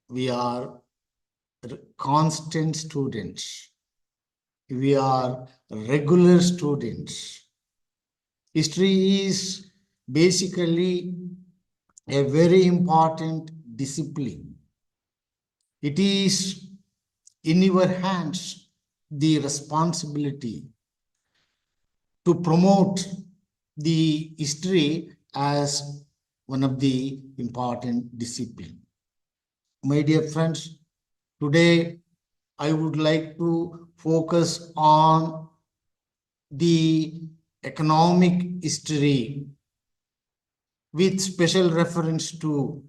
we are constant students. We are regular students. History is basically a very important discipline. It is in your hands the responsibility to promote the history as one of the important discipline. My dear friends, today I would like to focus on the economic history with special reference to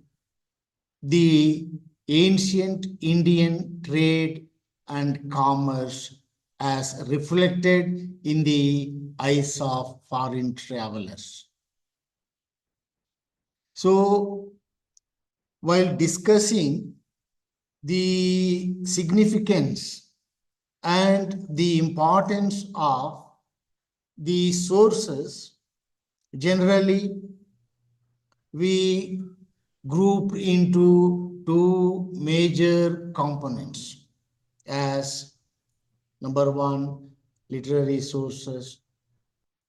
the ancient Indian trade and commerce as reflected in the eyes of foreign travelers. So, while discussing the significance and the importance of the sources, generally we group into two major components as number one, literary sources,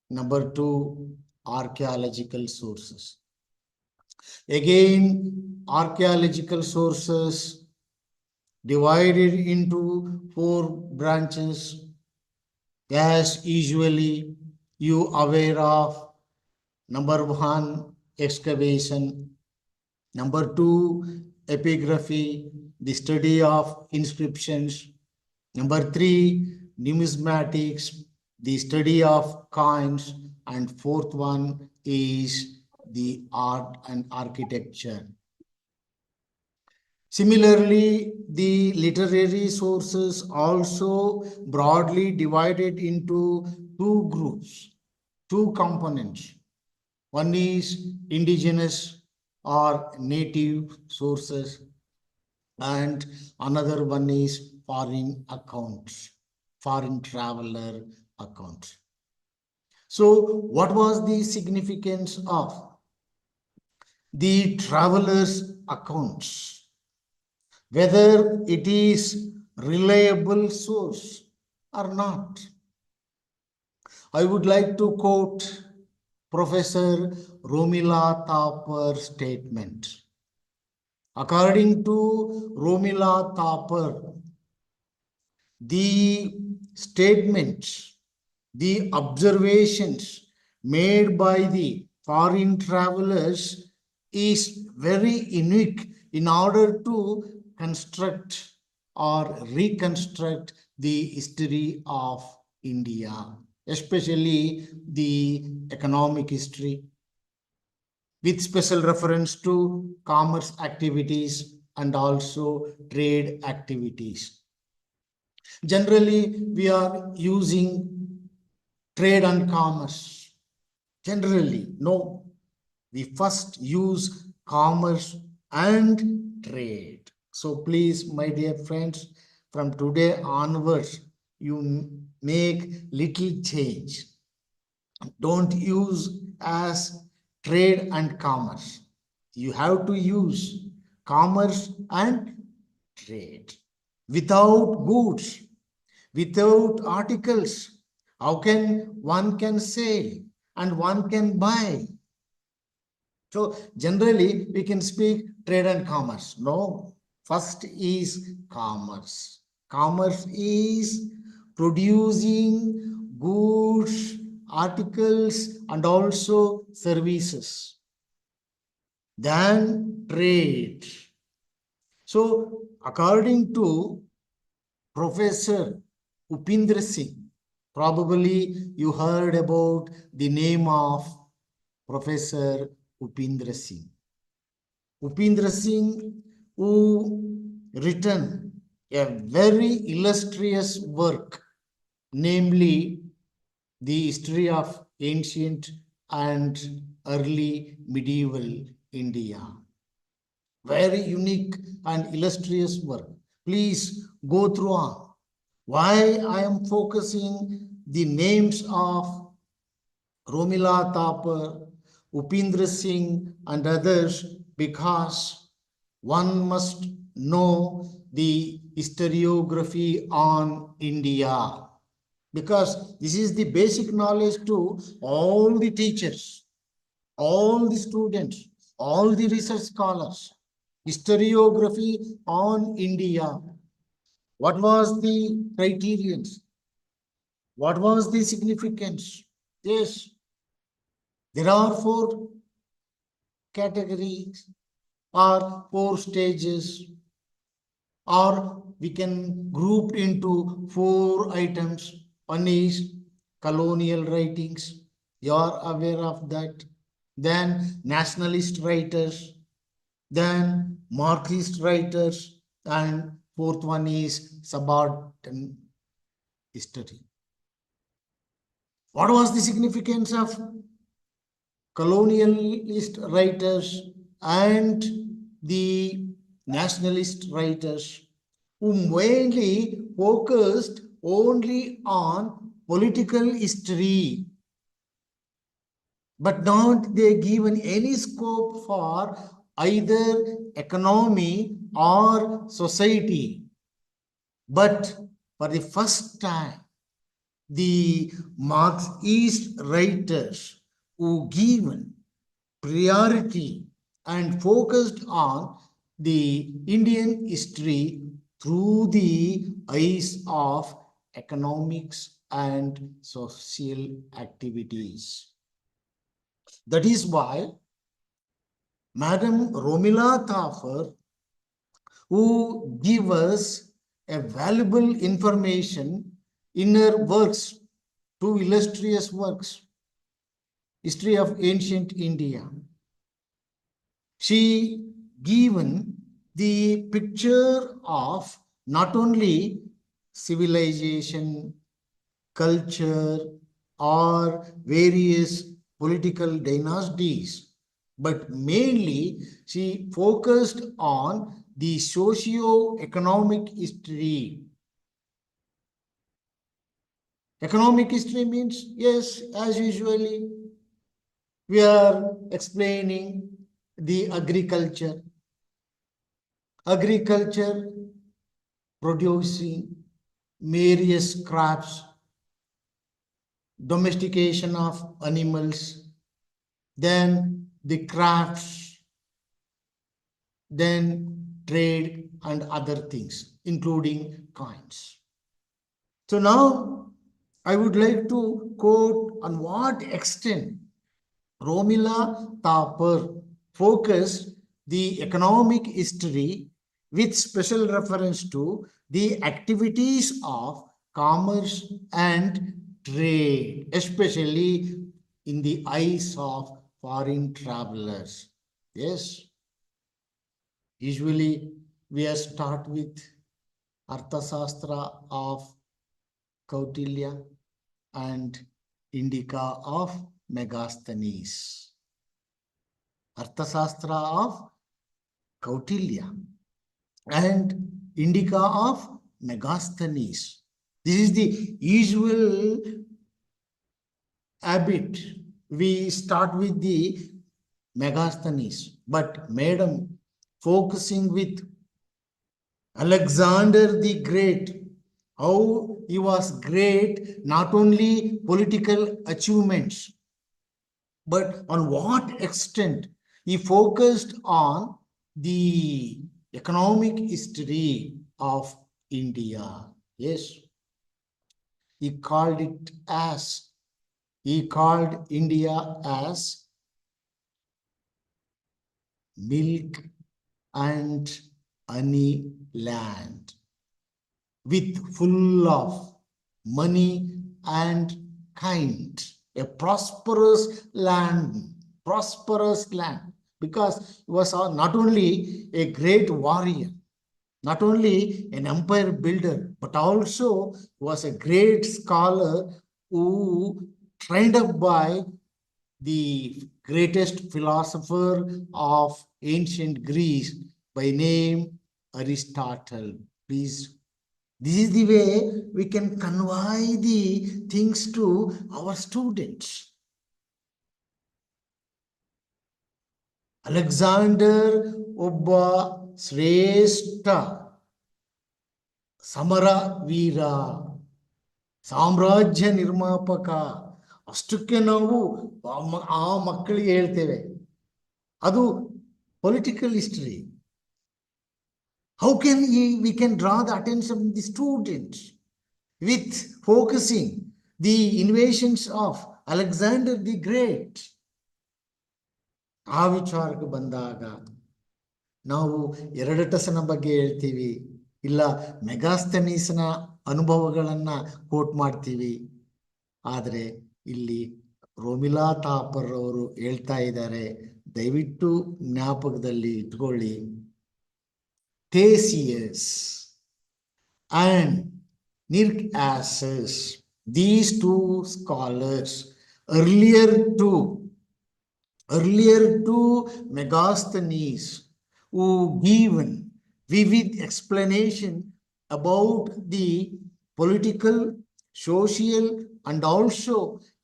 number two, archaeological sources. Again, archaeological sources divided into four branches, as usually you aware of. Number one, excavation. Number two, epigraphy, the study of inscriptions. Number three, numismatics, the study of coins. And fourth one is the art and architecture. Similarly, the literary sources also broadly divided into two groups, two components. One is indigenous or native sources, and another one is foreign accounts, foreign traveler accounts. So, what was the significance of the traveler's accounts? Whether it is reliable source or not. I would like to quote Professor Romila Thappar's statement. According to Romila Thapar, the statements, the observations made by the foreign travelers is very unique in order to construct or reconstruct the history of India, especially the economic history, with special reference to commerce activities and also trade activities. Generally, we are using trade and commerce. Generally, no. We first use commerce and trade. So please, my dear friends, from today onwards, you make little change. Don't use as trade and commerce. You have to use commerce and trade. Without goods, without articles, how can one can sell and one can buy? So generally we can speak trade and commerce. No, first is commerce. Commerce is producing goods, articles, and also services. Then trade. So according to Professor Upindra Singh, probably you heard about the name of Professor Upindra Singh. Upindra Singh, who written a very illustrious work, namely the history of ancient and early medieval India. Very unique and illustrious work. Please go through on. Why I am focusing the names of Romila Thapar, Upindra Singh and others, because one must know the historiography on India, because this is the basic knowledge to all the teachers, all the students, all the research scholars. Historiography on India. What was the criterions? What was the significance? Yes, there are four categories or four stages, or we can group into four items. One is colonial writings. You are aware of that. Then nationalist writers, then Marxist writers, and fourth one is subaltern history. What was the significance of colonialist writers and the nationalist writers, who mainly focused only on political history, but not they given any scope for either economy or society. But for the first time, the Marxist writers who given priority and focused on the Indian history through the eyes of economics and social activities. That is why Madam Romila Thapar, who give us a valuable information in her works, two illustrious works, History of Ancient India. She given the picture of not only civilization, culture, or various political dynasties, but mainly she focused on the socio-economic history. Economic history means, yes, as usually, we are explaining the agriculture. Agriculture producing various crops, domestication of animals, then the crafts, then trade and other things, including coins. So now I would like to quote on what extent Romila Thapar focused the economic history with special reference to the activities of commerce and trade, especially in the eyes of foreign travelers. Yes, usually we start with Arthasastra of Kautilya and Indica of Megasthenes. Arthasastra of Kautilya and Indica of Megasthenes. This is the usual habit. We start with the Megasthenes, but Madam focusing with Alexander the Great, how he was great, not only political achievements, but on what extent he focused on the economic history of India. Yes, he called India as milk and honey land, with full of money and kind, a prosperous land, because he was not only a great warrior, not only an empire builder, but also was a great scholar who trained up by the greatest philosopher of ancient Greece by name Aristotle. Please, this is the way we can convey the things to our students. Alexander ಒಬ್ಬ ಶ್ರೇಷ್ಠ ಸಮರ ವೀರ, ಸಾಮ್ರಾಜ್ಯ ನಿರ್ಮಾಪಕ. ಅಷ್ಟಕ್ಕೆ ನಾವು ಆ ಮಕ್ಕಳಿಗೆ ಹೇಳ್ತೇವೆ. ಅದು political history. How can we can draw the attention of the students with focusing the invasions of Alexander the Great? ಆ ವಿಚಾರಕ್ಕೆ ಬಂದಾಗ ನಾವು ಎರಡಟಸನ ಬಗ್ಗೆ ಹೇಳ್ತೀವಿ, ಇಲ್ಲ ಮೆಗಾಸ್ತನೀಸನ ಅನುಭವಗಳನ್ನ ಕೋಟ್ ಮಾಡ್ತೀವಿ. ಆದರೆ ಇಲ್ಲಿ ರೋಮಿಲಾ ಥಾಪರ್ ಅವರು ಹೇಳ್ತಾ ಇದ್ದಾರೆ, ದಯವಿಟ್ಟು ಜ್ಞಾಪಕದಲ್ಲಿ ಇಟ್ಕೊಳ್ಳಿ. Theseus and Nircasus, these two scholars, earlier to Megasthenes, who given vivid explanation about the political, social, and also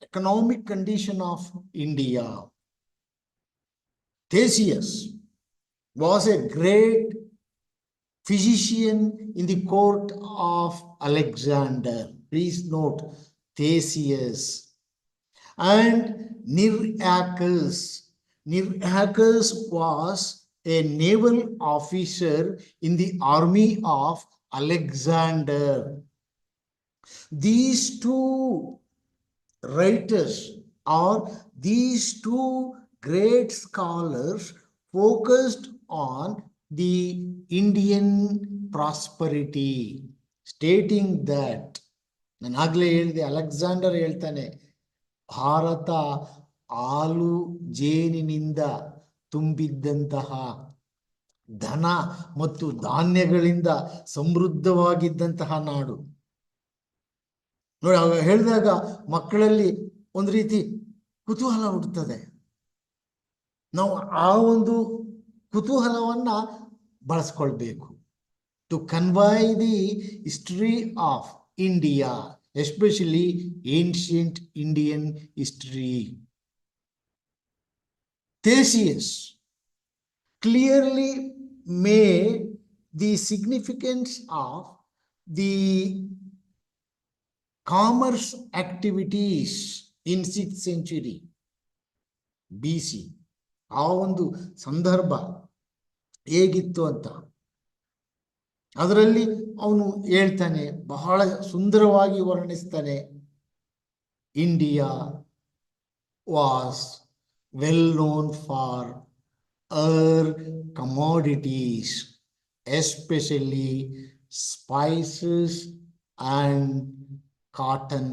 economic condition of India. Theseus was a great physician in the court of Alexander. Please note, Theseus. And Niracus was a naval officer in the army of Alexander. These two writers, or these two great scholars, focused on the Indian prosperity, stating that, ನಾನು ಆಗ್ಲೇ ಹೇಳಿದೆ, Alexander ಹೇಳ್ತಾನೆ, ಭಾರತ ಹಾಲು ಜೇನಿನಿಂದ ತುಂಬಿದ್ದಂತಹ, ಧನ ಮತ್ತು ಧಾನ್ಯಗಳಿಂದ ಸಮೃದ್ಧವಾಗಿದ್ದಂತಹ ನಾಡು. ನೋಡಿ, ಅವಾಗ ಹೇಳಿದಾಗ ಮಕ್ಕಳಲ್ಲಿ ಒಂದು ರೀತಿ ಕುತೂಹಲ ಹುಟ್ಟುತ್ತದೆ. ನಾವು ಆ ಒಂದು ಕುತೂಹಲವನ್ನ ಬಳಸ್ಕೊಳ್ಬೇಕು. To convey the history of India, especially ancient Indian history. Theseus clearly made the significance of the commerce activities in 6th century BC. ಆ ಒಂದು ಸಂದರ್ಭ ಹೇಗಿತ್ತು ಅಂತ ಅದರಲ್ಲಿ ಅವನು ಹೇಳ್ತಾನೆ, ಬಹಳ ಸುಂದರವಾಗಿ ವರ್ಣಿಸ್ತಾನೆ. India was well known for her commodities, especially spices and cotton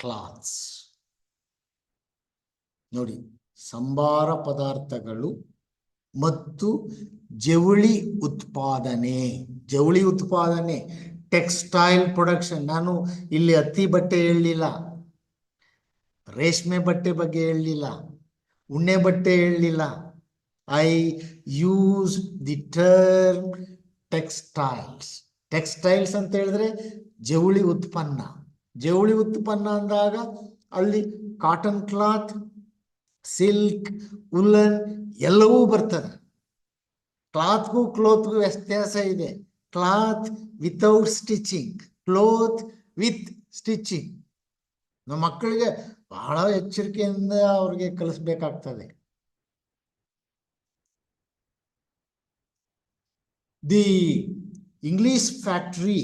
cloths. ನೋಡಿ, ಸಂಬಾರ ಪದಾರ್ಥಗಳು ಮತ್ತು ಜವಳಿ ಉತ್ಪಾದನೆ, ಟೆಕ್ಸ್ಟೈಲ್ ಪ್ರೊಡಕ್ಷನ್. ನಾನು ಇಲ್ಲಿ ಹತ್ತಿ ಬಟ್ಟೆ ಹೇಳಲಿಲ್ಲ, ರೇಷ್ಮೆ ಬಟ್ಟೆ ಬಗ್ಗೆ ಹೇಳಲಿಲ್ಲ, ಉಣ್ಣೆ ಬಟ್ಟೆ ಹೇಳಲಿಲ್ಲ. I use the term textiles ಅಂತ ಹೇಳಿದ್ರೆ ಜವಳಿ ಉತ್ಪನ್ನ ಅಂದಾಗ ಅಲ್ಲಿ ಕಾಟನ್ ಕ್ಲಾತ್, ಸಿಲ್ಕ್, ಉಲ್ಲನ್ ಎಲ್ಲವೂ ಬರ್ತದೆ. ಕ್ಲೋತ್ಗೂ ವ್ಯತ್ಯಾಸ ಇದೆ. Cloth without stitching, cloth with stitching. ನಮ್ಮ ಮಕ್ಕಳಿಗೆ ಬಹಳ ಎಚ್ಚರಿಕೆಯಿಂದ ಅವ್ರಿಗೆ ಕಲಿಸ್ಬೇಕಾಗ್ತದೆ. The English factory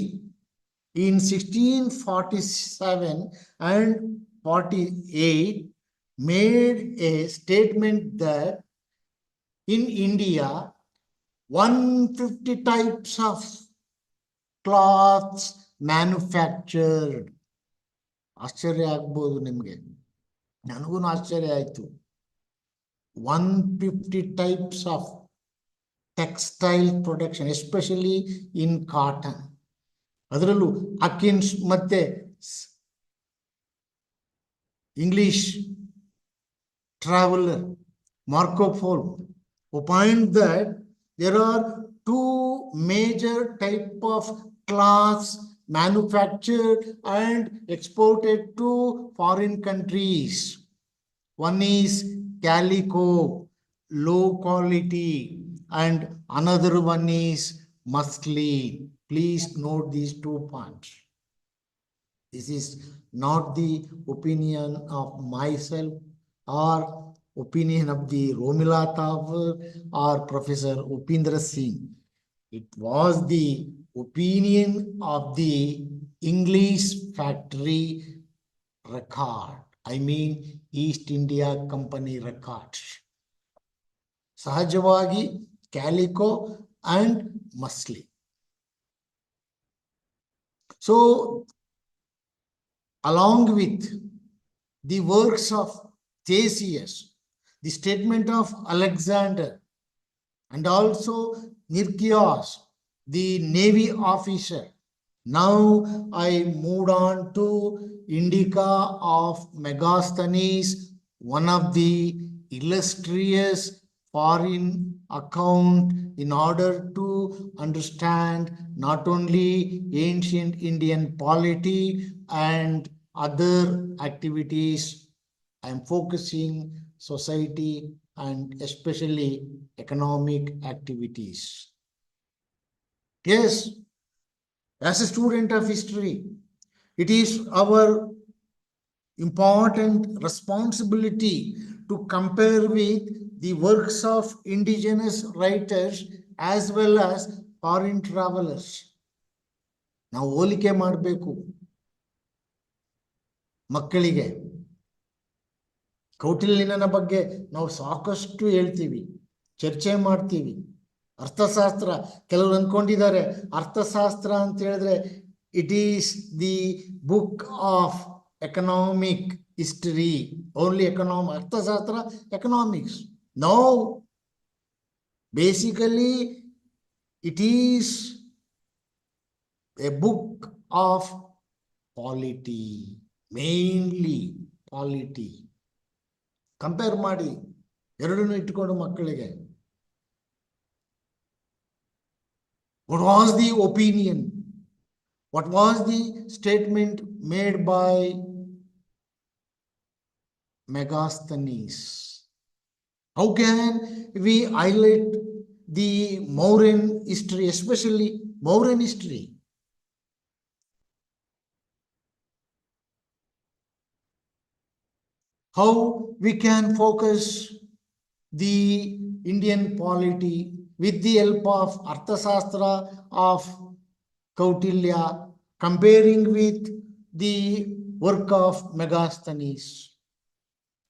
in 1647 and 48 made a statement that in India 150 types of cloths manufactured. ಆಶ್ಚರ್ಯ ಆಗ್ಬೋದು ನಿಮಗೆ, ನನಗೂ ಆಶ್ಚರ್ಯ ಆಯ್ತು. 150 types of textile production, especially in cotton. ಅದರಲ್ಲೂ ಅಕಿನ್ಸ್ ಮತ್ತೆ English traveller Marco polo opined that there are two major type of cloths manufactured and exported to foreign countries. One is calico, low quality, and another one is muscly. Please note these 2 points. This is not the opinion of myself or opinion of the Romila Thakur or Professor Upindra Singh. It was the opinion of the English factory record. I mean East India Company records. Sahajavagi, calico and muslin. So, along with the works of Theseus, the statement of Alexander, and also Nirkios, the navy officer. Now I moved on to Indica of Megasthenes, one of the illustrious foreign account in order to understand not only ancient Indian polity and other activities. I am focusing society and especially economic activities. Yes, as a student of history, it is our important responsibility to compare with the works of indigenous writers as well as foreign travelers. ನಾವು ಹೋಲಿಕೆ ಮಾಡಬೇಕು. ಮಕ್ಕಳಿಗೆ ಕೌಟಿಲ್ಯನ ಬಗ್ಗೆ ನಾವು ಸಾಕಷ್ಟು ಹೇಳ್ತೀವಿ, ಚರ್ಚೆ ಮಾಡ್ತೀವಿ. ಅರ್ಥಶಾಸ್ತ್ರ, ಕೆಲವರು ಅಂದ್ಕೊಂಡಿದ್ದಾರೆ ಅರ್ಥಶಾಸ್ತ್ರ ಅಂತ ಹೇಳಿದ್ರೆ it is the book of economic history, only Arthashastra economics. No, basically it is a book of polity, mainly polity. Compare ಮಾಡಿ ಎರಡನ್ನೂ ಇಟ್ಕೊಂಡು ಮಕ್ಕಳಿಗೆ. What was the opinion? What was the statement made by Megasthenes? How can we highlight the Mauryan history, especially Mauryan history? How we can focus the Indian polity with the help of Arthashastra of Kautilya, comparing with the work of Megasthenes.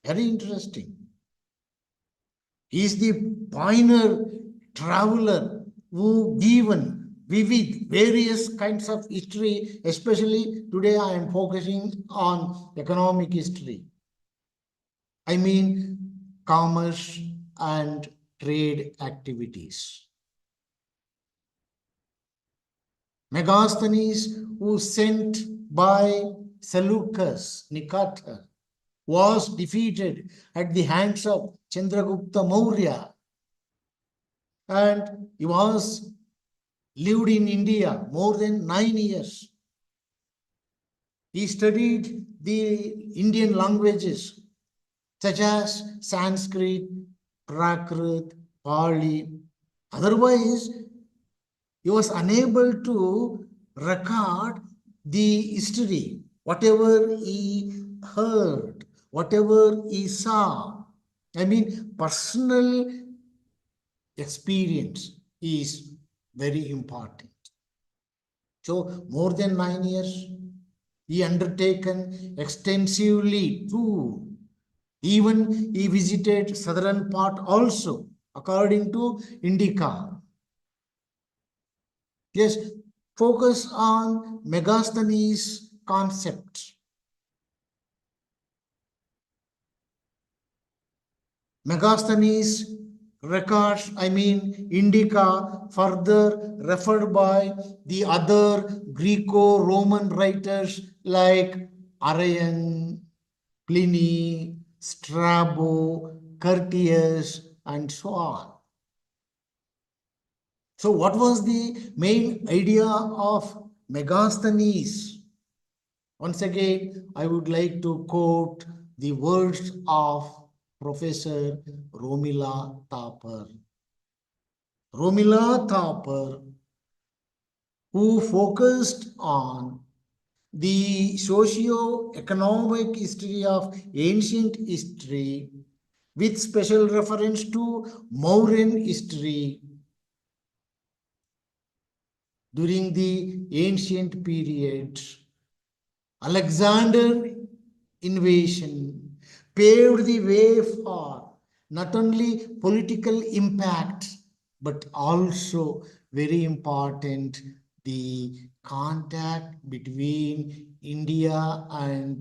Very interesting. He is the pioneer traveler who given vivid various kinds of history, especially today I am focusing on economic history. I mean commerce and trade activities. Megasthenes, who sent by Seleucus Nicator, was defeated at the hands of Chandragupta Maurya, and he was lived in India more than 9 years. He studied the Indian languages such as Sanskrit, Prakrit, Pali. Otherwise, he was unable to record the history, whatever he heard, whatever he saw. I mean, personal experience is very important. So, more than 9 years, he undertaken extensively tour. Even he visited southern part also, according to Indica. Yes, focus on Megasthenes concept. Megasthenes records, I mean Indica, further referred by the other Greco-Roman writers like Arrian, Pliny, Strabo, Curtius, and so on. So what was the main idea of Megasthenes? Once again, I would like to quote the words of Professor Romila Thapar. Romila Thapar, who focused on the socio-economic history of ancient history with special reference to Mauryan history during the ancient period. Alexander invasion paved the way for not only political impact but also very important, the contact between India and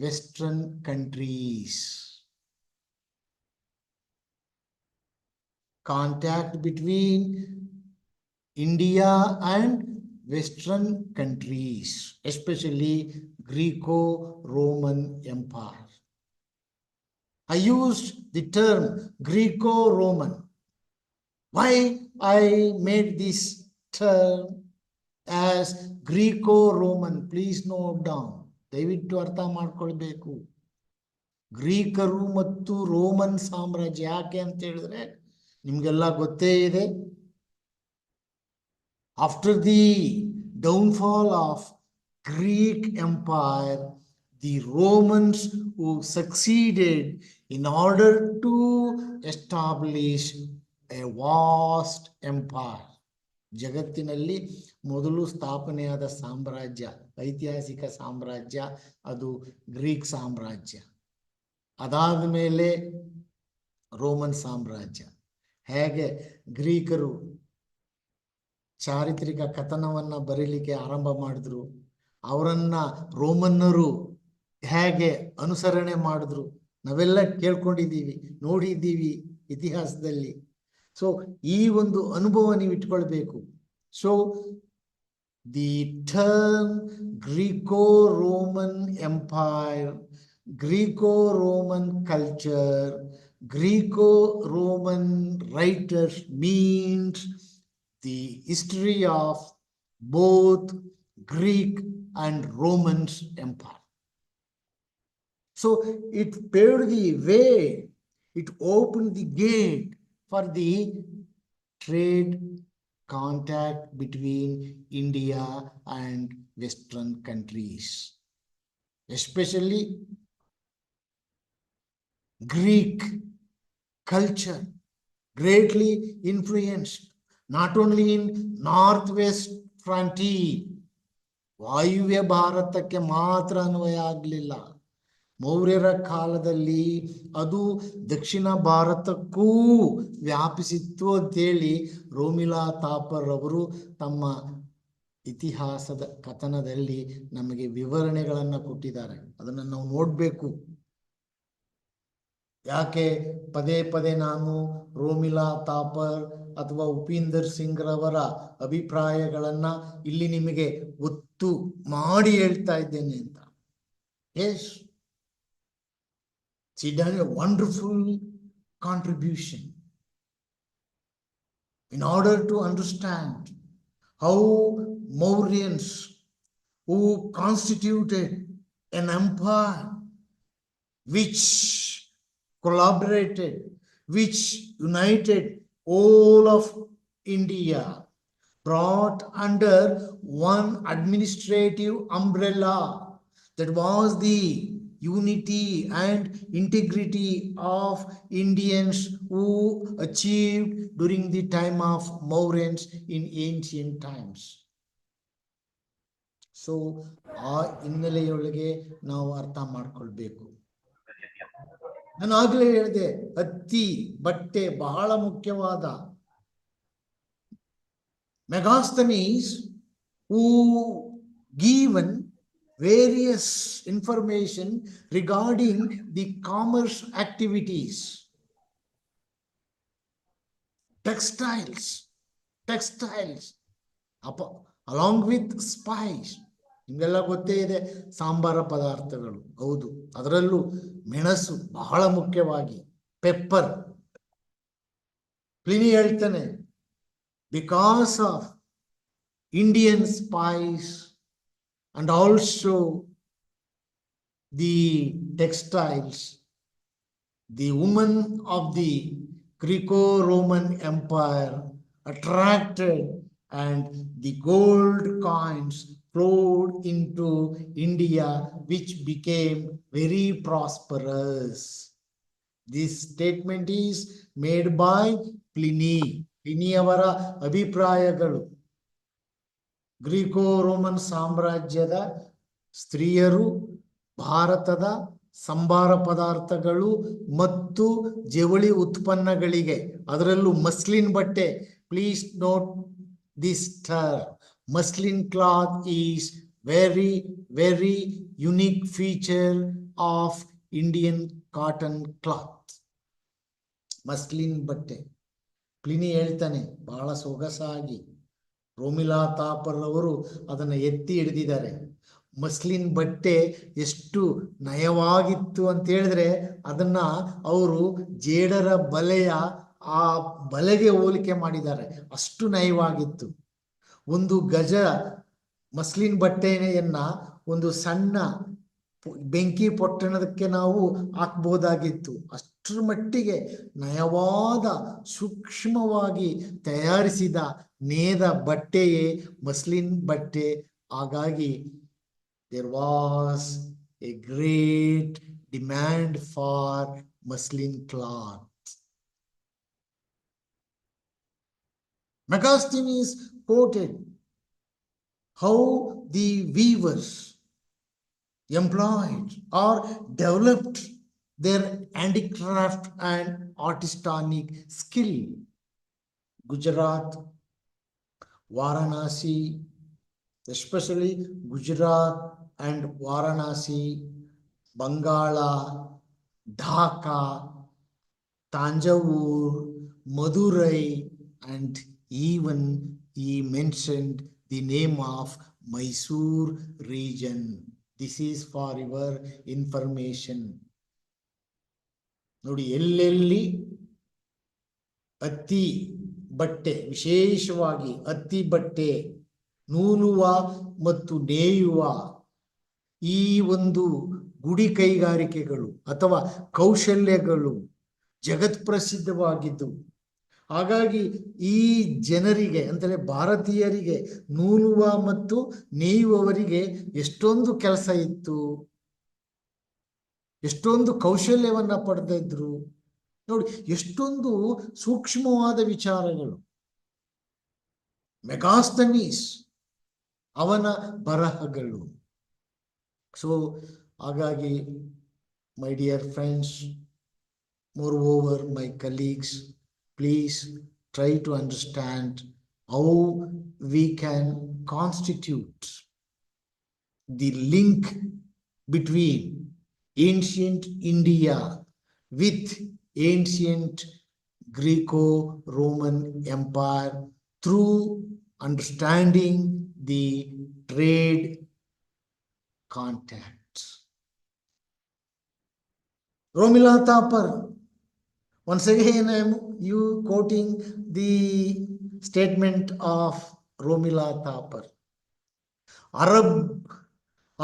Western countries. Contact between India and Western countries, especially Greco-Roman Empire. I used the term Greco-Roman. Why I made this term as Greco-Roman? Please note down. ದಯವಿಟ್ಟು ಅರ್ಥ ಮಾಡ್ಕೊಳ್ಬೇಕು. ಗ್ರೀಕರು ಮತ್ತು Roman ಸಾಮ್ರಾಜ್ಯ ಯಾಕೆ ಅಂತ ಹೇಳಿದ್ರೆ ನಿಮ್ಗೆಲ್ಲ ಗೊತ್ತೇ ಇದೆ. After the downfall of Greek Empire, the Romans who succeeded in order to establish a vast empire. ಜಗತ್ತಿನಲ್ಲಿ ಮೊದಲು ಸ್ಥಾಪನೆಯಾದ ಸಾಮ್ರಾಜ್ಯ, ಐತಿಹಾಸಿಕ ಸಾಮ್ರಾಜ್ಯ, ಅದು ಗ್ರೀಕ್ ಸಾಮ್ರಾಜ್ಯ. ಅದಾದ ಮೇಲೆ ರೋಮನ್ ಸಾಮ್ರಾಜ್ಯ. ಹೇಗೆ ಗ್ರೀಕರು ಚಾರಿತ್ರಿಕ ಕಥನವನ್ನ ಬರೀಲಿಕ್ಕೆ ಆರಂಭ ಮಾಡಿದ್ರು, ಅವರನ್ನ ರೋಮನ್ನರು ಹೇಗೆ ಅನುಸರಣೆ ಮಾಡಿದ್ರು ನಾವೆಲ್ಲ ಕೇಳ್ಕೊಂಡಿದ್ದೀವಿ, ನೋಡಿದ್ದೀವಿ ಇತಿಹಾಸದಲ್ಲಿ. ಸೊ ಈ ಒಂದು ಅನುಭವ ನೀವು ಇಟ್ಕೊಳ್ಬೇಕು. So the term Greco-Roman empire, Greco-Roman culture, Greco-Roman writers means the history of both Greek and Roman empire. So it paved the way, it opened the gate for the trade contact between India and Western countries, especially Greek culture greatly influenced not only in northwest frontier, ವಾಯುವ್ಯ ಭಾರತಕ್ಕೆ ಮಾತ್ರ ಅನ್ವಯ ಆಗಲಿಲ್ಲ. ಮೌರ್ಯರ ಕಾಲದಲ್ಲಿ ಅದು ದಕ್ಷಿಣ ಭಾರತಕ್ಕೂ ವ್ಯಾಪಿಸಿತ್ತು ಅಂತೇಳಿ ರೋಮಿಲಾ ಥಾಪರ್ ಅವರು ತಮ್ಮ ಇತಿಹಾಸದ ಕಥನದಲ್ಲಿ ನಮಗೆ ವಿವರಣೆಗಳನ್ನು ಕೊಟ್ಟಿದ್ದಾರೆ. ಅದನ್ನು ನಾವು ನೋಡಬೇಕು. ಯಾಕೆ ಪದೇ ಪದೇ ನಾನು ರೋಮಿಲಾ ಥಾಪರ್ ಅಥವಾ ಉಪೀಂದರ್ ಸಿಂಗ್ ರವರ ಅಭಿಪ್ರಾಯಗಳನ್ನ ಇಲ್ಲಿ ನಿಮಗೆ ಒತ್ತು ಮಾಡಿ ಹೇಳ್ತಾ ಇದ್ದೇನೆ ಅಂತ? Yes, she done a wonderful contribution in order to understand how Mauryans, who constituted an empire which collaborated, which united all of India, brought under one administrative umbrella, that was the unity and integrity of Indians who achieved during the time of Mauryans in ancient times. So ಆ ಹಿನ್ನೆಲೆಯೊಳಗೆ ನಾವು ಅರ್ಥ ಮಾಡ್ಕೊಳ್ಬೇಕು. ನಾನು ಆಗ್ಲೇ ಹೇಳಿದೆ, ಹತ್ತಿ ಬಟ್ಟೆ ಬಹಳ ಮುಖ್ಯವಾದ. Megasthenes who given various information regarding the commerce activities, textiles, along with spice. ನಿಮಗೆಲ್ಲ ಗೊತ್ತೇ ಇದೆ ಸಾಂಬಾರ ಪದಾರ್ಥಗಳು. ಹೌದು, ಅದರಲ್ಲೂ ಮೆಣಸು ಬಹಳ ಮುಖ್ಯವಾಗಿ, ಪೆಪ್ಪರ್. ಪ್ಲಿನಿ ಹೇಳ್ತಾನೆ, because of Indian spice and also the textiles, The women of the Greco-Roman Empire attracted, and the gold coins flowed into India, which became very prosperous. This statement is made by Pliny. ಪ್ಲಿನಿಯವರ ಅಭಿಪ್ರಾಯಗಳು. Greco Roman ಸಾಮ್ರಾಜ್ಯದ ಸ್ತ್ರೀಯರು ಭಾರತದ ಸಂಬಾರ ಪದಾರ್ಥಗಳು ಮತ್ತು ಜವಳಿ ಉತ್ಪನ್ನಗಳಿಗೆ, ಅದರಲ್ಲೂ ಮಸ್ಲಿನ್ ಬಟ್ಟೆ, please note this term, muslin cloth is very very unique feature of Indian cotton cloth. Muslin ಬಟ್ಟೆ ಪ್ಲಿನಿ ಹೇಳ್ತಾನೆ ಬಹಳ ಸೊಗಸಾಗಿ. ರೋಮಿಲಾ ತಾಪರ್ ಅವರು ಅದನ್ನು ಎತ್ತಿ ಹಿಡಿದಿದ್ದಾರೆ. ಮಸ್ಲಿನ್ ಬಟ್ಟೆ ಎಷ್ಟು ನಯವಾಗಿತ್ತು ಅಂತ ಹೇಳಿದ್ರೆ ಅದನ್ನ ಅವರು ಜೇಡರ ಬಲೆಯ ಆ ಬಲೆಗೆ ಹೋಲಿಕೆ ಮಾಡಿದ್ದಾರೆ, ಅಷ್ಟು ನಯವಾಗಿತ್ತು. ಒಂದು ಗಜ ಮಸ್ಲಿನ್ ಬಟ್ಟೆಯನ್ನ ಒಂದು ಸಣ್ಣ ಬೆಂಕಿ ಪೊಟ್ಟಣಕ್ಕೆ ನಾವು ಹಾಕ್ಬೋದಾಗಿತ್ತು. ಅಷ್ಟರ ಮಟ್ಟಿಗೆ ನಯವಾದ ಸೂಕ್ಷ್ಮವಾಗಿ ತಯಾರಿಸಿದ ನೇದ ಬಟ್ಟೆಯೇ ಮಸ್ಲಿನ್ ಬಟ್ಟೆ. ಹಾಗಾಗಿ there was a great demand for muslin cloth. Megasthenes quoted how the weavers employed or developed their handicraft and artistic skill. Gujarat, Varanasi, especially Gujarat and Varanasi, Bangala, Dhaka, Tanjavur, Madurai, and even he mentioned the name of Mysore region. This is for your information. ನೋಡಿ, ಎಲ್ಲೆಲ್ಲಿ ಹತ್ತಿ ಬಟ್ಟೆ, ವಿಶೇಷವಾಗಿ ಹತ್ತಿ ಬಟ್ಟೆ ನೂಲುವ ಮತ್ತು ನೇಯುವ ಈ ಒಂದು ಗುಡಿ ಕೈಗಾರಿಕೆಗಳು ಅಥವಾ ಕೌಶಲ್ಯಗಳು ಜಗತ್ ಪ್ರಸಿದ್ಧವಾಗಿದ್ದವು. ಹಾಗಾಗಿ ಈ ಜನರಿಗೆ ಅಂದರೆ ಭಾರತೀಯರಿಗೆ ನೂಲುವ ಮತ್ತು ನೇಯುವವರಿಗೆ ಎಷ್ಟೊಂದು ಕೆಲಸ ಇತ್ತು, ಎಷ್ಟೊಂದು ಕೌಶಲ್ಯವನ್ನ ಪಡೆದಿದ್ರು. ನೋಡಿ, ಎಷ್ಟೊಂದು ಸೂಕ್ಷ್ಮವಾದ ವಿಚಾರಗಳು. ಮೆಗಾಸ್ತನೀಸ್ ಅವನ ಬರಹಗಳು. ಸೊ ಹಾಗಾಗಿ ಮೈ dear friends, moreover my colleagues, please try to understand how we can constitute the link between ancient India with ancient Greco-Roman Empire through understanding the trade contacts. Romila Thapar, once again I am quoting the statement of Romila Thapar.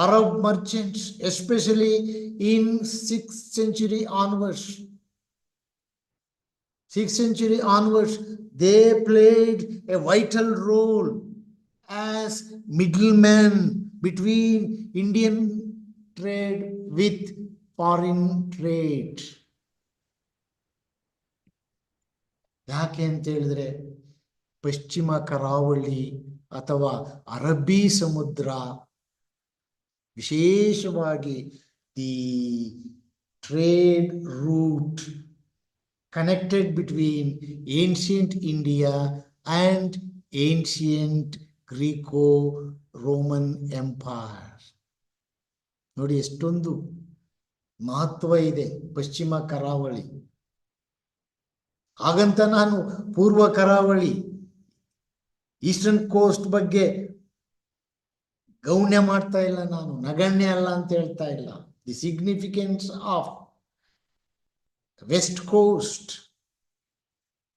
Arab merchants, especially in 6th century onwards, they played a vital role as middlemen between Indian trade with foreign trade. ಯಾಕೆ ಅಂತ ಹೇಳಿದ್ರೆ ಪಶ್ಚಿಮ ಕರಾವಳಿ ಅಥವಾ ಅರಬ್ಬಿ ಸಮುದ್ರ, ವಿಶೇಷವಾಗಿ the trade route connected between ancient India and ancient Greco-Roman Empire. ನೋಡಿ, ಎಷ್ಟೊಂದು ಮಹತ್ವ ಇದೆ ಪಶ್ಚಿಮ ಕರಾವಳಿ. ಹಾಗಂತ ನಾನು ಪೂರ್ವ ಕರಾವಳಿ, ಈಸ್ಟರ್ನ್ ಕೋಸ್ಟ್ ಬಗ್ಗೆ ಗೌಣ್ಯ ಮಾಡ್ತಾ ಇಲ್ಲ, ನಾನು ನಗಣ್ಯ ಅಲ್ಲ ಅಂತ ಹೇಳ್ತಾ ಇಲ್ಲ. The significance of west coast,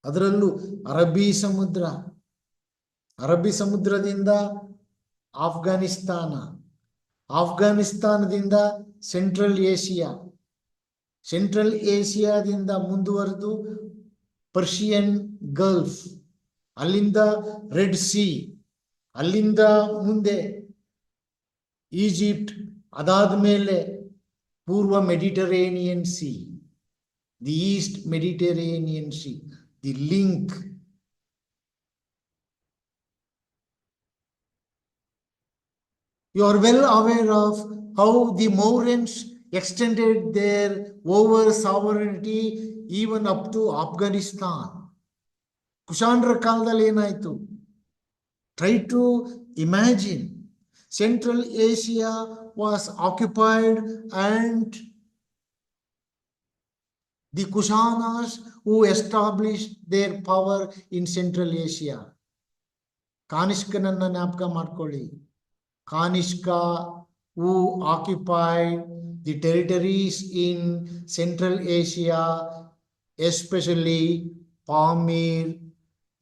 ಅದರಲ್ಲೂ ಅರಬ್ಬಿ ಸಮುದ್ರದಿಂದ ಆಫ್ಘಾನಿಸ್ತಾನದಿಂದ ಸೆಂಟ್ರಲ್ ಏಷಿಯಾ, ಸೆಂಟ್ರಲ್ ಏಷಿಯಾದಿಂದ ಮುಂದುವರೆದು ಪರ್ಷಿಯನ್ ಗಲ್ಫ್, ಅಲ್ಲಿಂದ ರೆಡ್ ಸಿ, ಅಲ್ಲಿಂದ ಮುಂದೆ ಈಜಿಪ್ಟ್, ಅದಾದ ಮೇಲೆ ಪೂರ್ವ Mediterranean Sea, the east Mediterranean Sea, the link. You are well aware of how the Mauryaans extended their over sovereignty even up to Afghanistan. ಕುಶಾನ್ರ ಕಾಲದಲ್ಲಿ ಏನಾಯ್ತು? Try to imagine. Central Asia was occupied and the Kushanas who established their power in Central Asia. ಕಾನಿಷ್ಕನನ್ನ ಜ್ಞಾಪಕ ಮಾಡ್ಕೊಳ್ಳಿ. Kanishka, who occupied the territories in Central Asia, especially Pamir,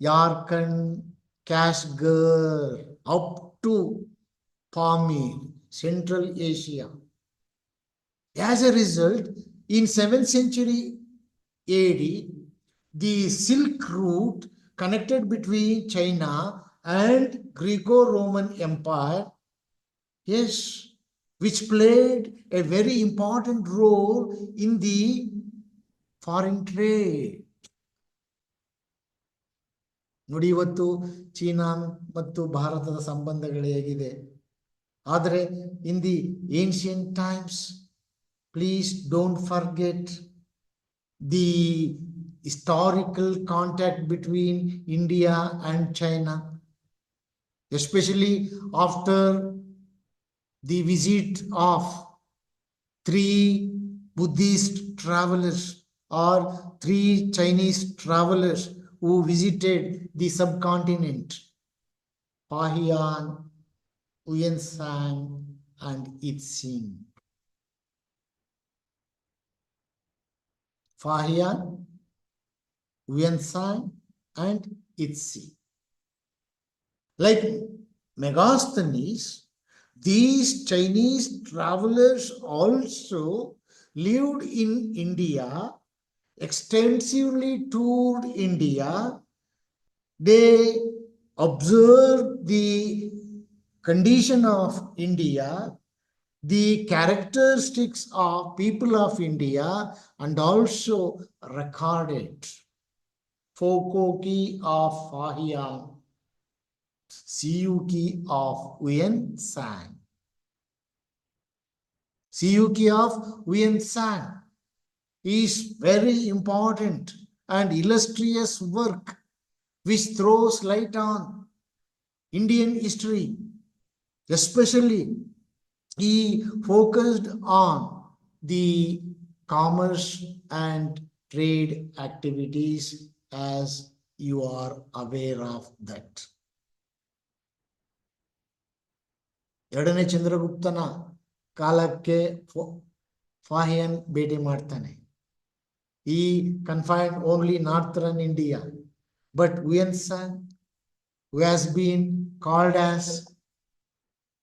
Yarkand, Kashgar, up to Pamir, Central Asia. As a result, in 7th century AD, the Silk Route connected between China and Greco-Roman Empire, yes, which played a very important role in the foreign trade. ನೋಡಿ, ಇವತ್ತು China ಮತ್ತು ಭಾರತದ ಸಂಬಂಧಗಳು ಹೇಗಿದೆ. ಆದರೆ in the ancient times, please don't forget the historical contact between India and China, especially after the visit of 3 Buddhist travelers or 3 Chinese travelers who visited the subcontinent, Fahian, Huanshan and Itzing. Fahian, Huanshan and Itzing. Like Megasthenes, these Chinese travelers also lived in India, extensively toured India. They observed the condition of India, the characteristics of people of India, and also recorded. Fokoki of Fahian, Siyuki of Huanshan. Siyuki of Huanshan is very important and illustrious work which throws light on Indian history. Especially, he focused on the commerce and trade activities, as you are aware of that. ಎರಡನೇ ಚಂದ್ರಗುಪ್ತನ ಕಾಲಕ್ಕೆ ಫಾಹಿಯನ್ ಭೇಟಿ ಮಾಡ್ತಾನೆ. He confined only northern India, but Huanshan, who has been called as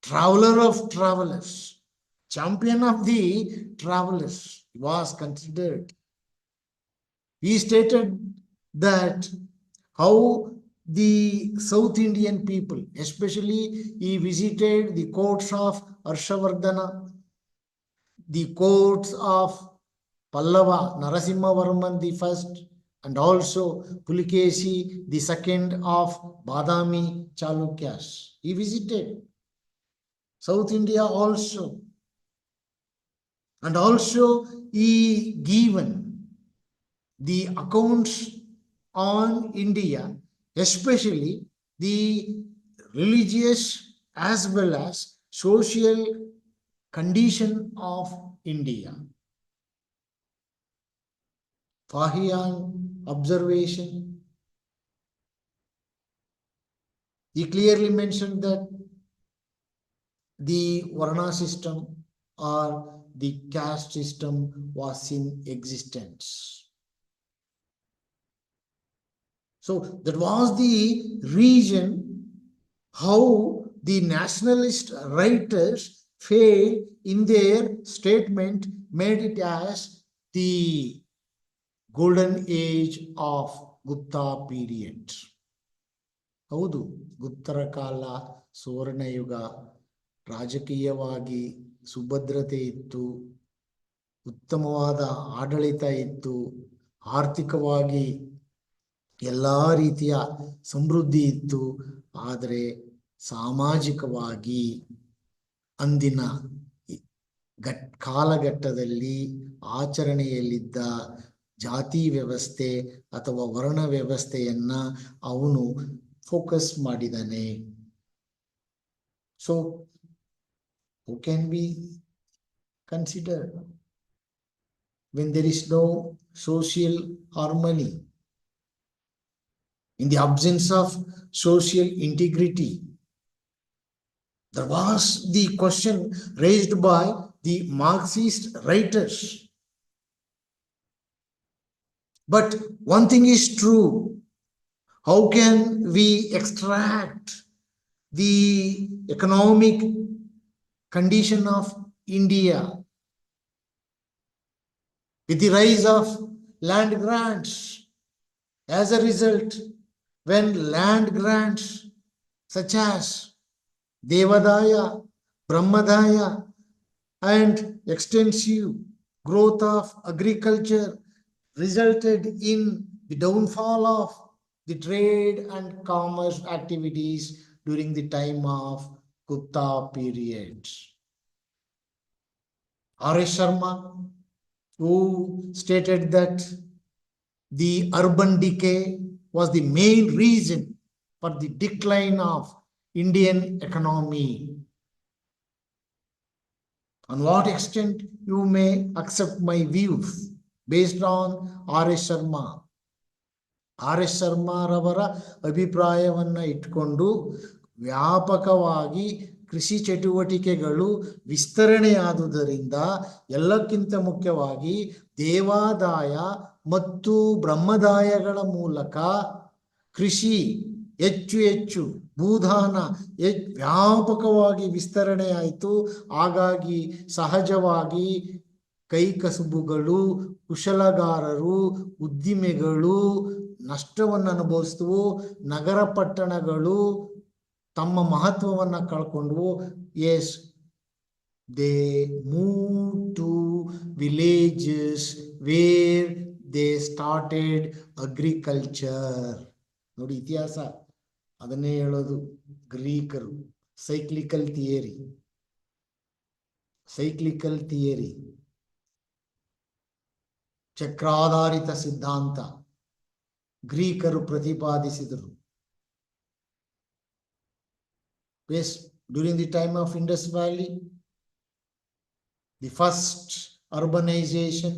traveler of travelers, champion of the travelers, was considered. He stated that how the South Indian people, especially he visited the courts of Harshavardhana, the courts of Pallava, Narasimhavarman the first, and also Pulikesi the second of Badami Chalukyas. He visited South India also. And also he given the accounts on India, especially the religious as well as social condition of India. Fahian observation, he clearly mentioned that the Varna system or the caste system was in existence. So that was the reason how the nationalist writers failed in their statement, made it as the golden age of Gupta period. ಹೌದು, ಗುಪ್ತರ ಕಾಲ ಸುವರ್ಣಯುಗ. ರಾಜಕೀಯವಾಗಿ ಸುಭದ್ರತೆ ಇತ್ತು, ಉತ್ತಮವಾದ ಆಡಳಿತ ಇತ್ತು, ಆರ್ಥಿಕವಾಗಿ ಎಲ್ಲ ರೀತಿಯ ಸಮೃದ್ಧಿ ಇತ್ತು. ಆದರೆ ಸಾಮಾಜಿಕವಾಗಿ ಅಂದಿನ ಕಾಲಘಟ್ಟದಲ್ಲಿ ಆಚರಣೆಯಲ್ಲಿದ್ದ ಜಾತಿ ವ್ಯವಸ್ಥೆ ಅಥವಾ ವರ್ಣ ವ್ಯವಸ್ಥೆಯನ್ನ ಅವನು ಫೋಕಸ್ ಮಾಡಿದ್ದಾನೆ. So how can be consider when there is no social harmony, in the absence of social integrity? There was the question raised by the Marxist writers. But one thing is true. How can we extract the economic condition of India with the rise of land grants? As a result, when land grants such as Devadaya, Brahmadaya, and extensive growth of agriculture resulted in the downfall of the trade and commerce activities during the time of Gupta period. R.S. Sharma, who stated that the urban decay was the main reason for the decline of Indian economy. On what extent you may accept my views based on R.S. Sharma. R.S. Sharma ರವರ ಅಭಿಪ್ರಾಯವನ್ನ ಇಟ್ಕೊಂಡು ವ್ಯಾಪಕವಾಗಿ ಕೃಷಿ ಚಟುವಟಿಕೆಗಳು ವಿಸ್ತರಣೆಯಾದುದರಿಂದ ಎಲ್ಲಕ್ಕಿಂತ ಮುಖ್ಯವಾಗಿ ದೇವಾದಾಯ ಮತ್ತು ಬ್ರಹ್ಮದಾಯಗಳ ಮೂಲಕ ಕೃಷಿ ಹೆಚ್ಚು ಭೂದಾನ ವ್ಯಾಪಕವಾಗಿ ವಿಸ್ತರಣೆಯಾಯಿತು. ಹಾಗಾಗಿ ಸಹಜವಾಗಿ ಕೈಕಸುಬುಗಳು, ಕುಶಲಗಾರರು, ಉದ್ದಿಮೆಗಳು ನಷ್ಟವನ್ನು ಅನುಭವಿಸಿದವು. ನಗರ ಪಟ್ಟಣಗಳು ತಮ್ಮ ಮಹತ್ವವನ್ನು ಕಳ್ಕೊಂಡ್ವು. Yes, they move to villages where they started agriculture. ನೋಡಿ, ಇತಿಹಾಸ ಅದನ್ನೇ ಹೇಳೋದು. ಗ್ರೀಕರು ಸೈಕ್ಲಿಕಲ್ ಥಿಯರಿ, ಚಕ್ರಾಧಾರಿತ ಸಿದ್ಧಾಂತ ಗ್ರೀಕರು ಪ್ರತಿಪಾದಿಸಿದರು. Yes, during the time of Indus Valley, the first urbanization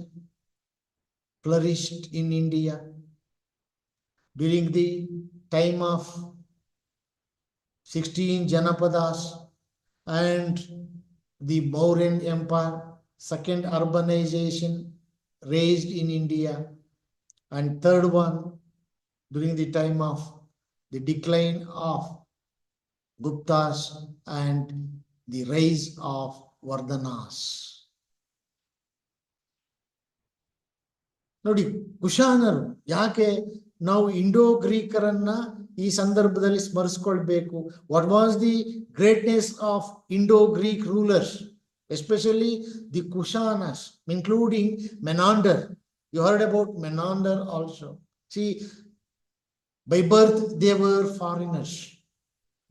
flourished in India. During the time of 16 Janapadas and the Mauryan Empire, second urbanization raised in India, and third one during the time of the decline of Guptas and the rise of Vardhanas. ನೋಡಿ, ಕುಶಾನರು ಯಾಕೆ ನಾವು Indo ಗ್ರೀಕರನ್ನ ಈ ಸಂದರ್ಭದಲ್ಲಿ ಸ್ಮರಿಸ್ಕೊಳ್ಬೇಕು? What was the greatness of Indo Greek rulers, especially the Kushanas, including Menander. You heard about Menander also. See, by birth they were foreigners,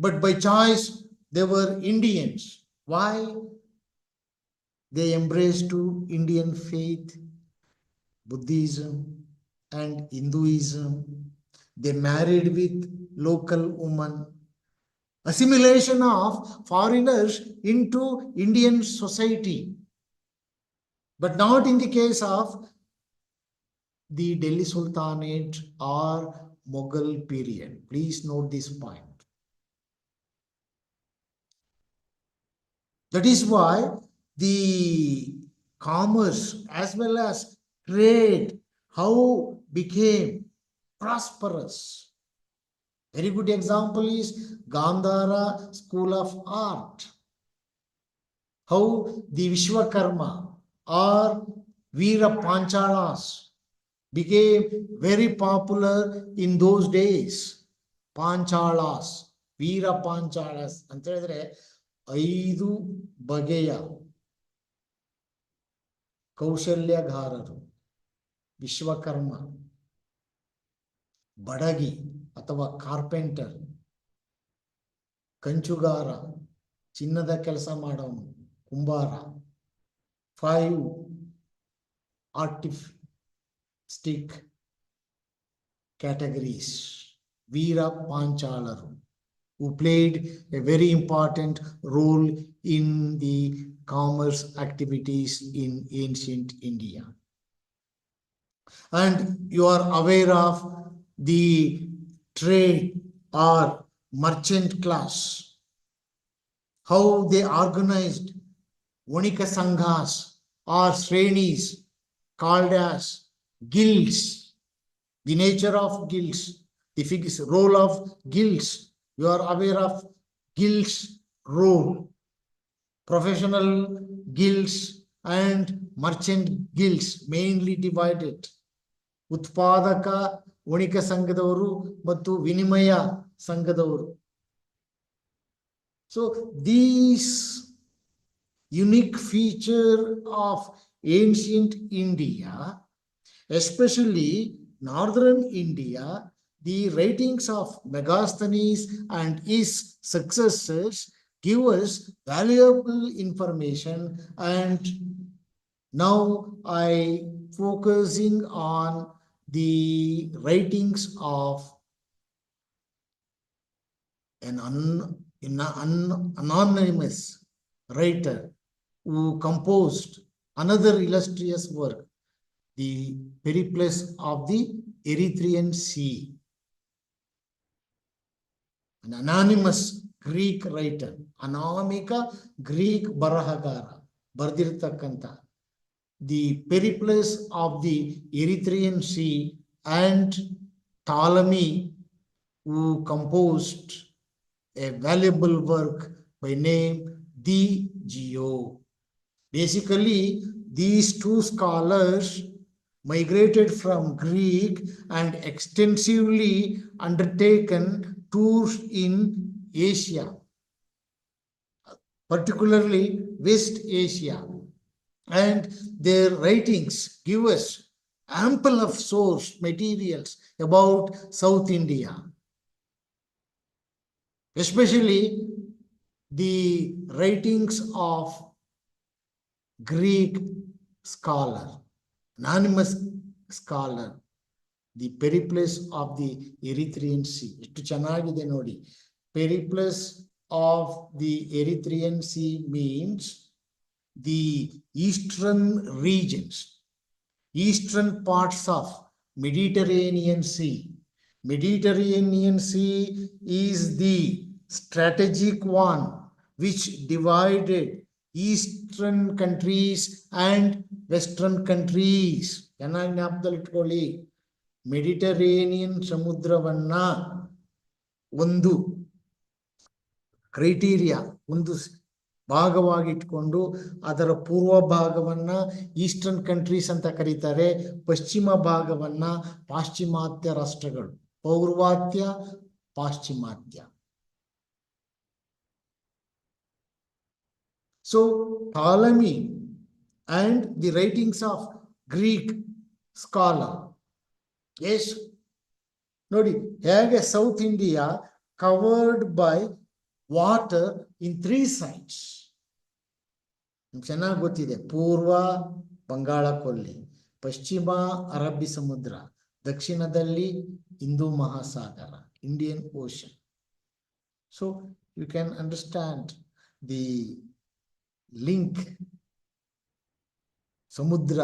but by choice they were Indians. Why? They embraced to Indian faith, Buddhism and Hinduism. They married with local women. Assimilation of foreigners into Indian society, but not in the case of the Delhi Sultanate or Mughal period. Please note this point. That is why the commerce as well as trade how became prosperous. Very good example is Gandhara School of Art. How the Vishwakarma or Veera Panchalas became very popular in those days. Panchalas, Veera Panchalas, ಅಂತ ಹೇಳಿದ್ರೆ 5 ಬಗೆಯ ಕೌಶಲ್ಯಗಾರರು, ವಿಶ್ವಕರ್ಮ, ಬಡಗಿ ಅಥವಾ carpenter, Kanchugara, ಚಿನ್ನದ ಕೆಲಸ ಮಾಡೋನು, ಕುಂಬಾರ, 5 artistic categories, Veera Panchalaru, who played a very important role in the commerce activities in ancient India. And you are aware of the trade or merchant class, how they organized Vanika Sanghas or Shrenis called as guilds. The nature of guilds, the role of guilds. You are aware of guilds role, professional guilds and merchant guilds mainly divided. ಉತ್ಪಾದಕ ವಣಿಕ ಸಂಘದವರು ಮತ್ತು ವಿನಿಮಯ ಸಂಘದವರು. So these unique feature of ancient India, especially northern India, the writings of Megasthenes and his successors give us valuable information. And now I focusing on the writings of an anonymous writer who composed another illustrious work, the Periples of the Erythraean Sea. An anonymous Greek writer, Anamika Greek Barahagara, Bardirtakanta, the Periples of the Erythraean Sea, and Ptolemy, who composed a valuable work by name the Geo. Basically, these 2 scholars migrated from Greek and extensively undertaken tours in Asia, particularly West Asia, and their writings give us ample of source materials about South India, especially the writings of Greek scholar, anonymous scholar, the Periples of the Erythraean Sea. ಎಷ್ಟು ಚೆನ್ನಾಗಿದೆ ನೋಡಿ. Periples of the Erythraean Sea means the eastern regions, eastern parts of Mediterranean Sea. Mediterranean Sea is the strategic one which divided eastern countries and western countries. ಚೆನ್ನಾಗಿ ಜ್ಞಾಪಕದಲ್ಲಿ ಇಟ್ಕೊಳ್ಳಿ, Mediterranean ಸಮುದ್ರವನ್ನ ಒಂದು criteria, ಒಂದು ಭಾಗವಾಗಿ ಇಟ್ಕೊಂಡು ಅದರ ಪೂರ್ವ ಭಾಗವನ್ನ ಈಸ್ಟರ್ನ್ ಕಂಟ್ರೀಸ್ ಅಂತ ಕರೀತಾರೆ, ಪಶ್ಚಿಮ ಭಾಗವನ್ನ ಪಾಶ್ಚಿಮಾತ್ಯ ರಾಷ್ಟ್ರಗಳು, ಪೌರ್ವಾತ್ಯ ಪಾಶ್ಚಿಮಾತ್ಯ. So Ptolemy and the writings of Greek scholar, yes, ನೋಡಿ ಹೇಗೆ south India covered by water in 3 sides. ಚೆನ್ನಾಗಿ ಗೊತ್ತಿದೆ, ಪೂರ್ವ ಬಂಗಾಳ ಕೊಲ್ಲಿ, ಪಶ್ಚಿಮ ಅರಬ್ಬಿ ಸಮುದ್ರ, ದಕ್ಷಿಣದಲ್ಲಿ ಹಿಂದೂ ಮಹಾಸಾಗರ, Indian ocean. So you can understand the link. ಸಮುದ್ರ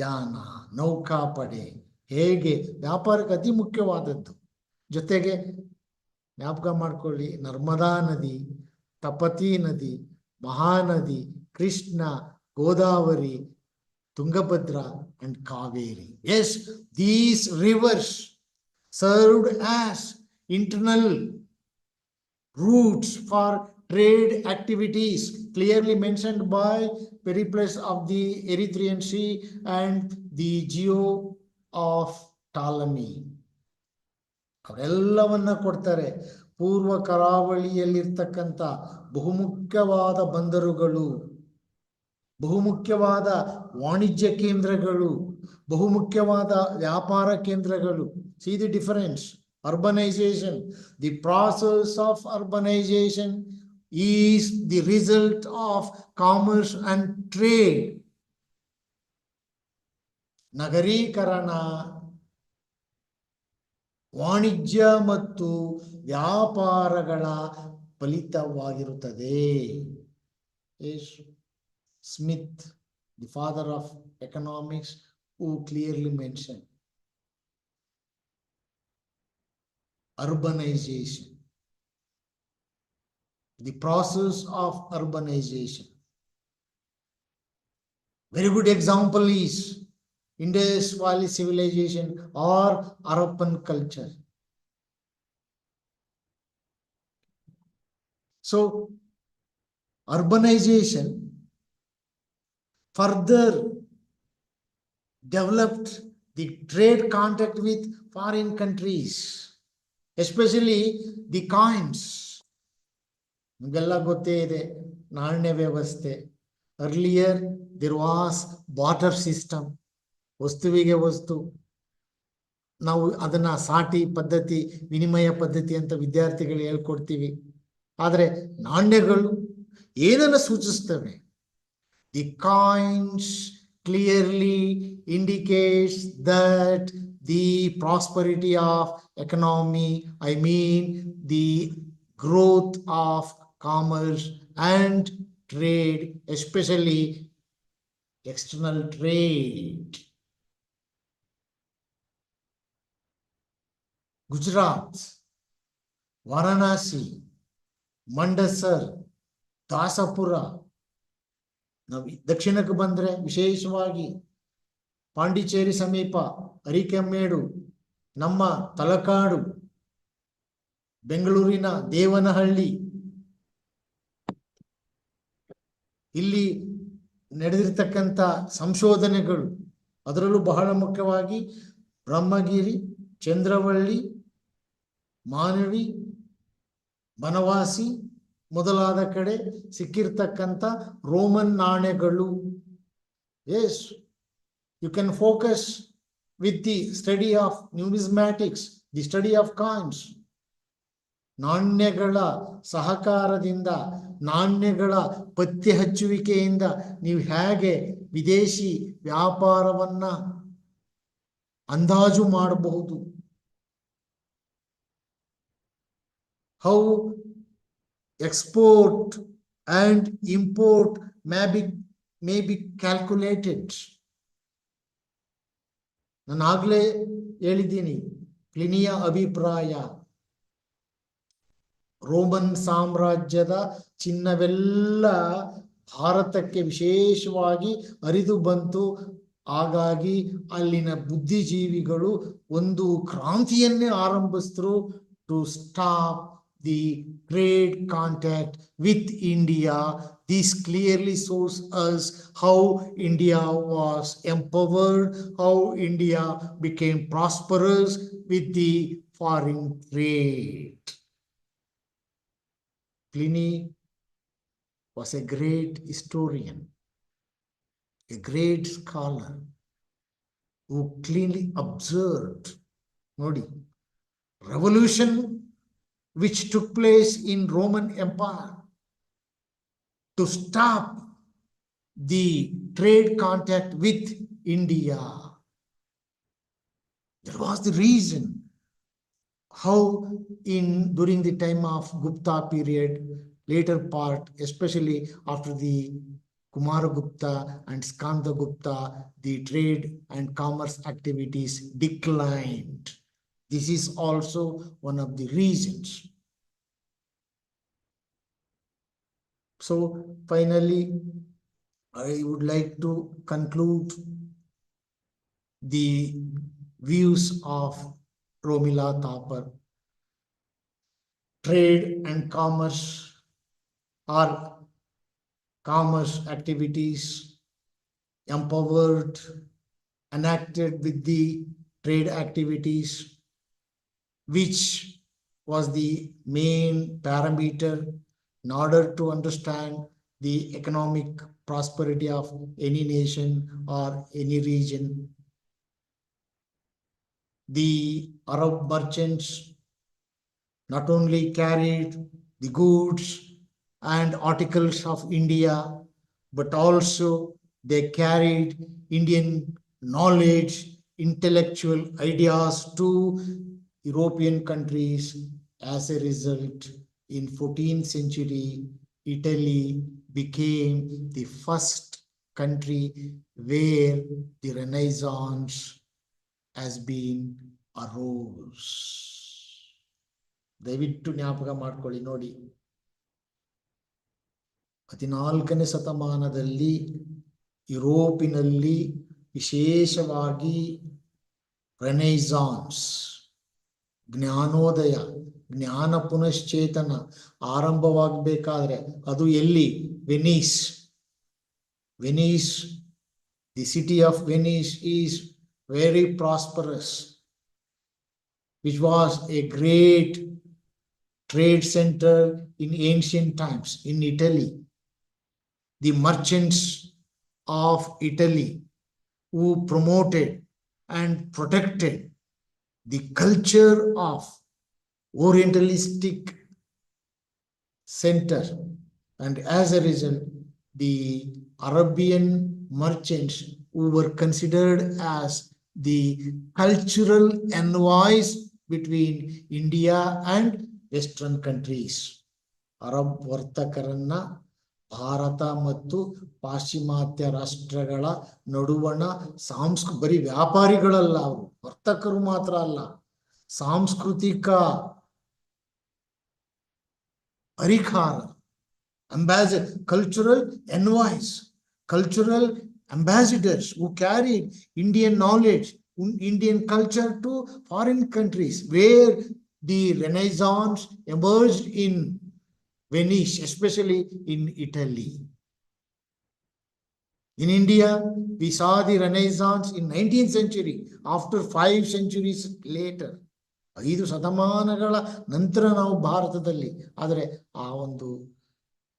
ಯಾನ, ನೌಕಾಪಡೆ ಹೇಗೆ ವ್ಯಾಪಾರಕ್ಕೆ ಅತಿ ಮುಖ್ಯವಾದದ್ದು. ಜೊತೆಗೆ ಜ್ಞಾಪಕ ಮಾಡ್ಕೊಳ್ಳಿ, ನರ್ಮದಾ ನದಿ, ತಪತಿ ನದಿ, ಮಹಾನದಿ, Krishna, Godavari, Tungabhadra and Kaveri. Yes, these rivers served as internal routes for trade activities clearly mentioned by Periplus of the Erythraean Sea and the Geo of Ptolemy. ಅವರೆಲ್ಲವನ್ನ ಕೊಡ್ತಾರೆ. ಪೂರ್ವ ಕರಾವಳಿಯಲ್ಲಿರ್ತಕ್ಕಂಥ ಬಹುಮುಖ್ಯವಾದ ಬಂದರುಗಳು, ಬಹುಮುಖ್ಯವಾದ ವಾಣಿಜ್ಯ ಕೇಂದ್ರಗಳು, ಬಹುಮುಖ್ಯವಾದ ವ್ಯಾಪಾರ ಕೇಂದ್ರಗಳು. See the difference. Urbanization, the process of urbanization is the result of commerce and trade. ನಗರೀಕರಣ ವಾಣಿಜ್ಯ ಮತ್ತು ವ್ಯಾಪಾರಗಳ ಫಲಿತವಾಗಿರುತ್ತದೆ. Smith, the father of economics, who clearly mentioned urbanization, the process of urbanization. Very good example is Indus Valley civilization or Harappan culture. So, urbanization further developed the trade contact with foreign countries, especially the coins. ನಿಮಗೆಲ್ಲ ಗೊತ್ತೇ ಇದೆ ನಾಣ್ಯ ವ್ಯವಸ್ಥೆ. Earlier there was barter system. ವಸ್ತುವಿಗೆ ವಸ್ತು, ನಾವು ಅದನ್ನ ಸಾಟಿ ಪದ್ಧತಿ, ವಿನಿಮಯ ಪದ್ಧತಿ ಅಂತ ವಿದ್ಯಾರ್ಥಿಗಳು ಹೇಳ್ಕೊಡ್ತೀವಿ. ಆದರೆ ನಾಣ್ಯಗಳು ಏನನ್ನ ಸೂಚಿಸ್ತವೆ? The coins clearly indicates that the prosperity of economy, I mean the growth of commerce and trade, especially external trade. Gujarat, Varanasi, Mandasar, Dasapura. ನಾವು ದಕ್ಷಿಣಕ್ಕೆ ಬಂದರೆ ವಿಶೇಷವಾಗಿ ಪಾಂಡಿಚೇರಿ ಸಮೀಪ ಅರಿಕೆಮ್ಮೇಡು, ನಮ್ಮ ತಲಕಾಡು, ಬೆಂಗಳೂರಿನ ದೇವನಹಳ್ಳಿ, ಇಲ್ಲಿ ನಡೆದಿರ್ತಕ್ಕಂಥ ಸಂಶೋಧನೆಗಳು, ಅದರಲ್ಲೂ ಬಹಳ ಮುಖ್ಯವಾಗಿ ಬ್ರಹ್ಮಗಿರಿ, ಚಂದ್ರವಳ್ಳಿ, ಮಾನವಿ, ಬನವಾಸಿ ಮೊದಲಾದ ಕಡೆ ಸಿಕ್ಕಿರ್ತಕ್ಕಂಥ ರೋಮನ್ ನಾಣ್ಯಗಳು. Yes, you can focus with the study of numismatics, the study of coins. ನಾಣ್ಯಗಳ ಸಹಕಾರದಿಂದ, ನಾಣ್ಯಗಳ ಪತ್ತೆ ಹಚ್ಚುವಿಕೆಯಿಂದ ನೀವು ಹೇಗೆ ವಿದೇಶಿ ವ್ಯಾಪಾರವನ್ನ ಅಂದಾಜು ಮಾಡಬಹುದು. How export and import may be calculated. ನಾನು ಆಗ್ಲೇ ಹೇಳಿದ್ದೀನಿ, ಪ್ಲಿನಿಯ ಅಭಿಪ್ರಾಯ, ರೋಮನ್ ಸಾಮ್ರಾಜ್ಯದ ಚಿನ್ನವೆಲ್ಲ ಭಾರತಕ್ಕೆ ವಿಶೇಷವಾಗಿ ಹರಿದು ಬಂತು. ಹಾಗಾಗಿ ಅಲ್ಲಿನ ಬುದ್ಧಿಜೀವಿಗಳು ಒಂದು ಕ್ರಾಂತಿಯನ್ನೇ ಆರಂಭಿಸಿದ್ರು to stop the trade contact with India. This clearly shows us how India was empowered, how India became prosperous with the foreign trade. Pliny was a great historian, a great scholar who clearly observed, Nodi, revolution which took place in Roman Empire to stop the trade contact with India. That was the reason how during the time of Gupta period, later part, especially after the Kumaragupta and Skandagupta, the trade and commerce activities declined. This is also one of the reasons. So finally, I would like to conclude the views of Romila Thapar. Trade and commerce or commerce activities, empowered, enacted with the trade activities, which was the main parameter in order to understand the economic prosperity of any nation or any region. The Arab merchants not only carried the goods and articles of India, but also they carried Indian knowledge, intellectual ideas to European countries. As a result, in 14th century, Italy became the first country where the Renaissance has been arose. ದಯವಿಟ್ಟು ಜ್ಞಾಪಕ ಮಾಡ್ಕೊಳ್ಳಿ. ನೋಡಿ, 14ನೇ ಶತಮಾನದಲ್ಲಿ ಯುರೋಪಿನಲ್ಲಿ ವಿಶೇಷವಾಗಿ ರೆನೈಸಾನ್ಸ್, ಜ್ಞಾನೋದಯ, ಜ್ಞಾನ ಪುನಶ್ಚೇತನ ಆರಂಭವಾಗಬೇಕಾದ್ರೆ ಅದು ಎಲ್ಲಿ? Venice. Venice, the city of Venice is very prosperous, which was a great trade center in ancient times in Italy. The merchants of Italy who promoted and protected the culture of Orientalistic center, and as a result, the Arabian merchants who were considered as the cultural envoys between India and Western countries. Arab ವರ್ತಕರನ್ನ ಭಾರತ ಮತ್ತು ಪಾಶ್ಚಿಮಾತ್ಯ ರಾಷ್ಟ್ರಗಳ ನಡುವಣ ಬರೀ ವ್ಯಾಪಾರಿಗಳಲ್ಲ, ಅವರು ವರ್ತಕರು ಮಾತ್ರ ಅಲ್ಲ, ಸಾಂಸ್ಕೃತಿಕ ಅರಿಕಾರ, ambassador, cultural envoys, cultural ambassadors who carried Indian knowledge, Indian culture to foreign countries where the Renaissance emerged in Venice, especially in Italy. In India, we saw the Renaissance in 19th century, after 5 centuries later. 5 ಶತಮಾನಗಳ ನಂತರ ನಾವು ಭಾರತದಲ್ಲಿ, ಆದರೆ ಆ ಒಂದು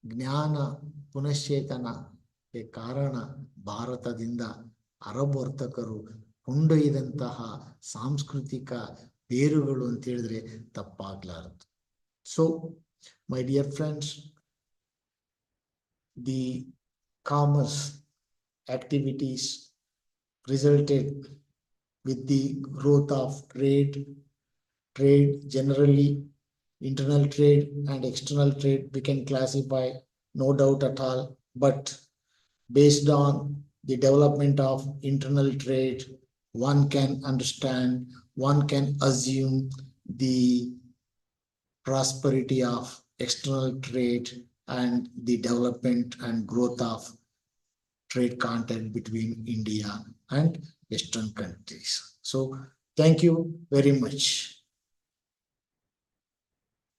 ಜ್ಞಾನ ಪುನಶ್ಚೇತನಕ್ಕೆ ಕಾರಣ ಭಾರತದಿಂದ ಅರಬ್ ವರ್ತಕರು ಕೊಂಡೊಯ್ದಂತಹ ಸಾಂಸ್ಕೃತಿಕ ಬೇರುಗಳು ಅಂತ ಹೇಳಿದ್ರೆ ತಪ್ಪಾಗ್ಲಾರದು. So my dear friends, the commerce activities resulted with the growth of trade generally, internal trade and external trade we can classify, no doubt at all, but based on the development of internal trade, one can understand, one can assume the prosperity of external trade and the development and growth of trade contact between India and Western countries. So thank you very much.